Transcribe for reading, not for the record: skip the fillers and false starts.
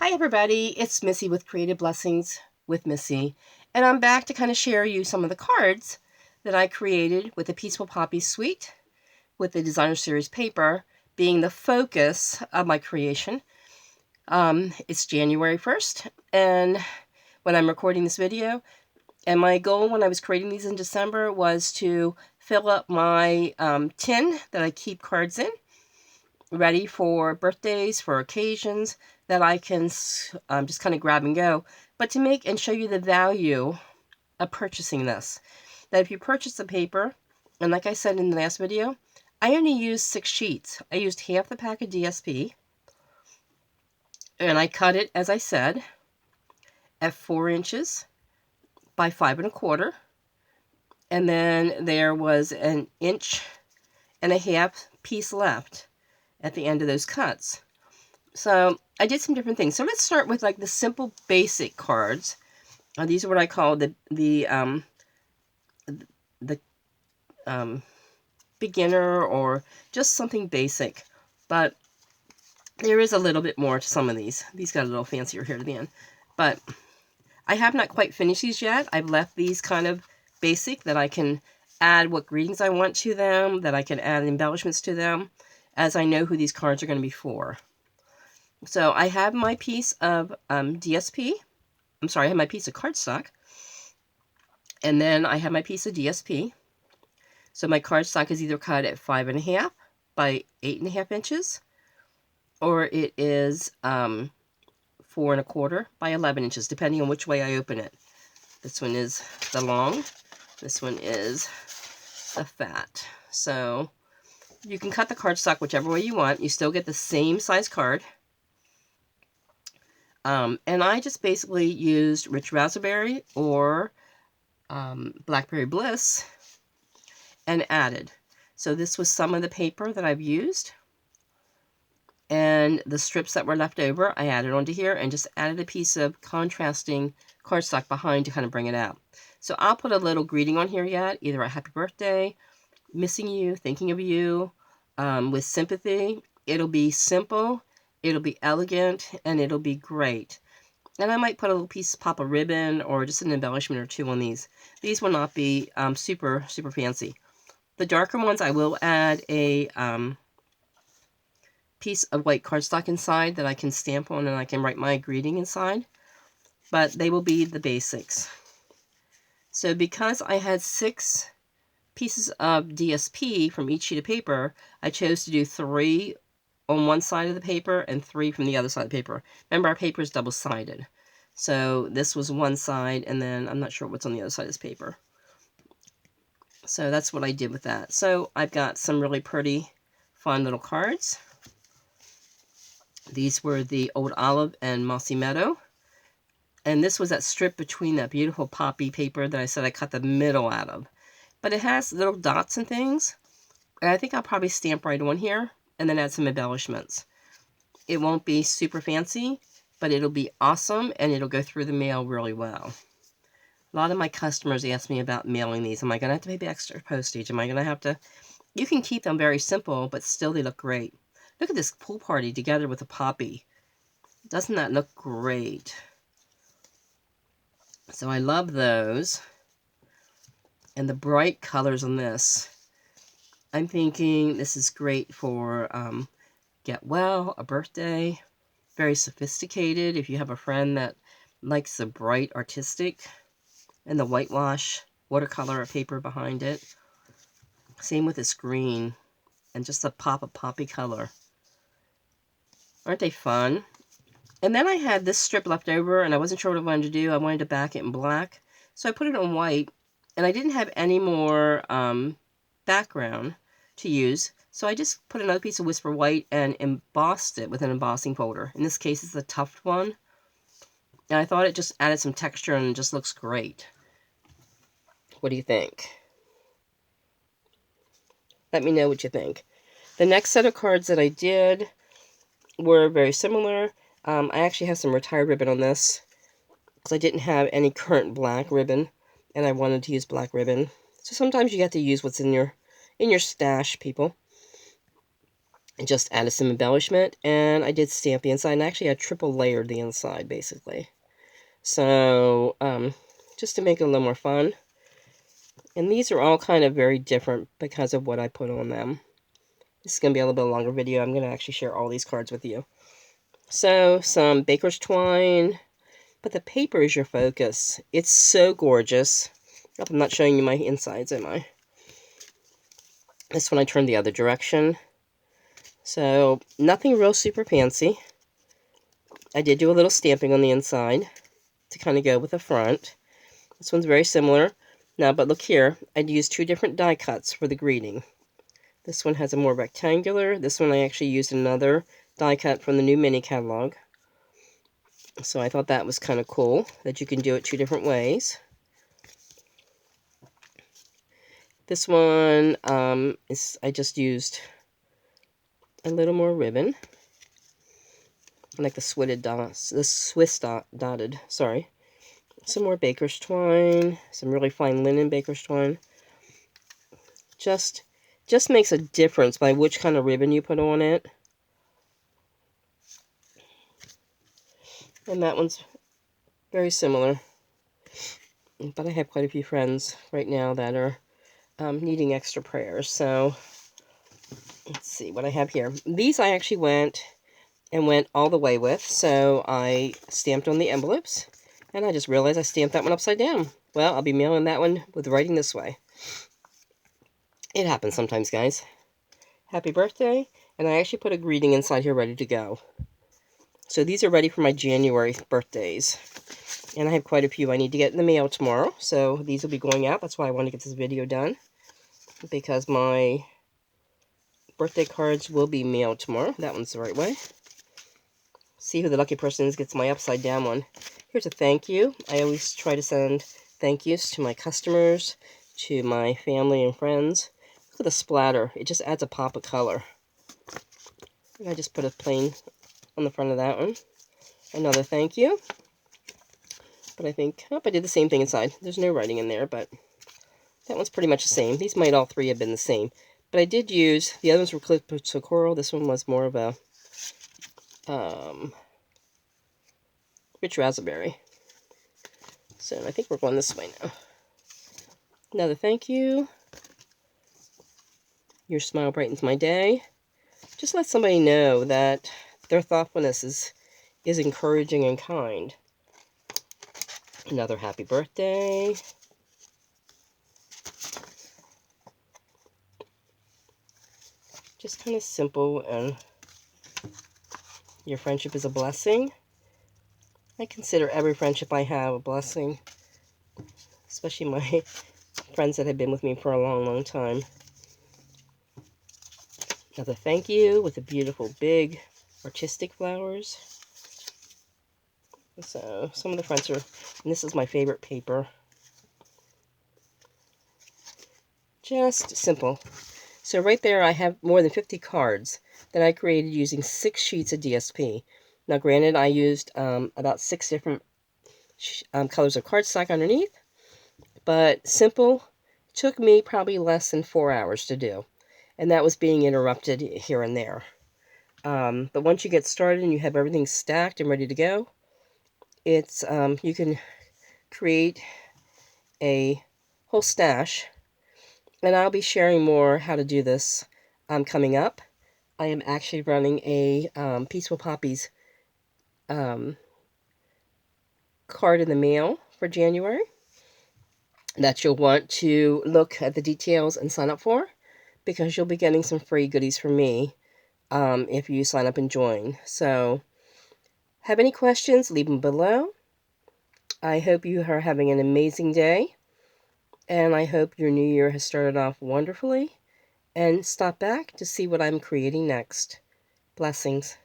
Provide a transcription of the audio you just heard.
Hi everybody, it's Missy with Creative Blessings with Missy, and I'm back to kind of share you some of the cards that I created with the Peaceful Poppies suite with the Designer Series paper being the focus of my creation. It's January 1st, and when I'm recording this video, and my goal when I was creating these in December was to fill up my tin that I keep cards in, ready for birthdays, for occasions that I can just kind of grab and go, but to make and show you the value of purchasing this. That if you purchase the paper, and like I said in the last video, I only used 6 sheets. I used half the pack of DSP, and I cut it, as I said, at 4 inches by 5 1/4, and then there was an 1.5 inch piece left at the end of those cuts. So I did some different things. So let's start with like the simple basic cards. These are what I call the beginner, or just something basic. But there is a little bit more to some of these. These got a little fancier here to the end. But I have not quite finished these yet. I've left these kind of basic, that I can add what greetings I want to them, that I can add embellishments to them, as I know who these cards are going to be for. So I have my piece of DSP. I'm sorry, I have my piece of cardstock. And then I have my piece of DSP. So my cardstock is either cut at 5 1/2 by 8 1/2 inches, or it is 4 1/4 by 11 inches, depending on which way I open it. This one is the long. This one is the fat. So you can cut the cardstock whichever way you want. You still get the same size card. And I just basically used Rich Raspberry or Blackberry Bliss and added. So this was some of the paper that I've used. And the strips that were left over, I added onto here and just added a piece of contrasting cardstock behind to kind of bring it out. So I'll put a little greeting on here yet, either a happy birthday, missing you, thinking of you, with sympathy. It'll be simple. It'll be elegant, and it'll be great. And I might put a little piece, pop a ribbon, or just an embellishment or two on these. These will not be super fancy. The darker ones, I will add a piece of white cardstock inside that I can stamp on, and I can write my greeting inside. But they will be the basics. So because I had 6 pieces of DSP from each sheet of paper, I chose to do 3 on one side of the paper and 3 from the other side of the paper. Remember, our paper is double-sided. So this was one side, and then I'm not sure what's on the other side of this paper. So that's what I did with that. So I've got some really pretty, fun little cards. These were the Old Olive and Mossy Meadow. And this was that strip between that beautiful poppy paper that I said I cut the middle out of. But it has little dots and things. And I think I'll probably stamp right on here and then add some embellishments. It won't be super fancy, but it'll be awesome, and it'll go through the mail really well. A lot of my customers ask me about mailing these. Am I going to have to pay extra postage? Am I going to have to... You can keep them very simple, but still they look great. Look at this pool party together with a poppy. Doesn't that look great? So I love those. And the bright colors on this. I'm thinking this is great for get well, a birthday. Very sophisticated if you have a friend that likes the bright artistic and the whitewash watercolor paper behind it. Same with this green and just a pop of poppy color. Aren't they fun? And then I had this strip left over, and I wasn't sure what I wanted to do. I wanted to back it in black, so I put it on white, and I didn't have any more background to use, so I just put another piece of Whisper White and embossed it with an embossing folder. In this case, it's the tufted one, and I thought it just added some texture and it just looks great. What do you think? Let me know what you think. The next set of cards that I did were very similar. I actually have some retired ribbon on this because I didn't have any current black ribbon, and I wanted to use black ribbon. So sometimes you have to use what's in your stash, people. and just added some embellishment, and I did stamp the inside, and actually I triple layered the inside, basically. So, just to make it a little more fun. And these are all kind of very different because of what I put on them. This is going to be a little bit longer video. I'm going to actually share all these cards with you. So, some baker's twine, but the paper is your focus. It's so gorgeous. I'm not showing you my insides, am I? This one I turned the other direction. So, nothing real super fancy. I did do a little stamping on the inside to kind of go with the front. This one's very similar. Now, but look here. I'd used two different die cuts for the greeting. This one has a more rectangular. This one I actually used another die cut from the new mini catalog. So I thought that was kind of cool, that you can do it two different ways. This one I just used a little more ribbon. Like the Swiss dotted, sorry. Some more baker's twine, some really fine linen baker's twine. Just makes a difference by which kind of ribbon you put on it. And that one's very similar. But I have quite a few friends right now that are needing extra prayers. So, let's see what I have here. These I actually went all the way with. So, I stamped on the envelopes. And I just realized I stamped that one upside down. Well, I'll be mailing that one with writing this way. It happens sometimes, guys. Happy birthday. And I actually put a greeting inside here ready to go. So these are ready for my January birthdays. And I have quite a few I need to get in the mail tomorrow. So these will be going out. That's why I want to get this video done. Because my birthday cards will be mailed tomorrow. That one's the right way. See who the lucky person is gets my upside down one. Here's a thank you. I always try to send thank yous to my customers, to my family and friends. Look at the splatter. It just adds a pop of color. And I just put a plain on the front of that one. Another thank you. But I think, I did the same thing inside. There's no writing in there, but that one's pretty much the same. These might all three have been the same. But I did use, the others were clipped to coral. This one was more of a rich raspberry. So I think we're going this way now. Another thank you. Your smile brightens my day. Just let somebody know that their thoughtfulness is encouraging and kind. Another happy birthday. Just kind of simple, and your friendship is a blessing. I consider every friendship I have a blessing, especially my friends that have been with me for a long, long time. Another thank you with the beautiful big artistic flowers. So some of the friends are, and this is my favorite paper. Just simple. So right there I have more than 50 cards that I created using 6 sheets of DSP. Now granted, I used about 6 different colors of cardstock underneath, but simple. Took me probably less than 4 hours to do, and that was being interrupted here and there. But once you get started and you have everything stacked and ready to go, it's you can create a whole stash. And I'll be sharing more how to do this coming up. I am actually running a Peaceful Poppies card in the mail for January that you'll want to look at the details and sign up for, because you'll be getting some free goodies from me if you sign up and join. So, have any questions, leave them below. I hope you are having an amazing day. And I hope your new year has started off wonderfully. And stop back to see what I'm creating next. Blessings.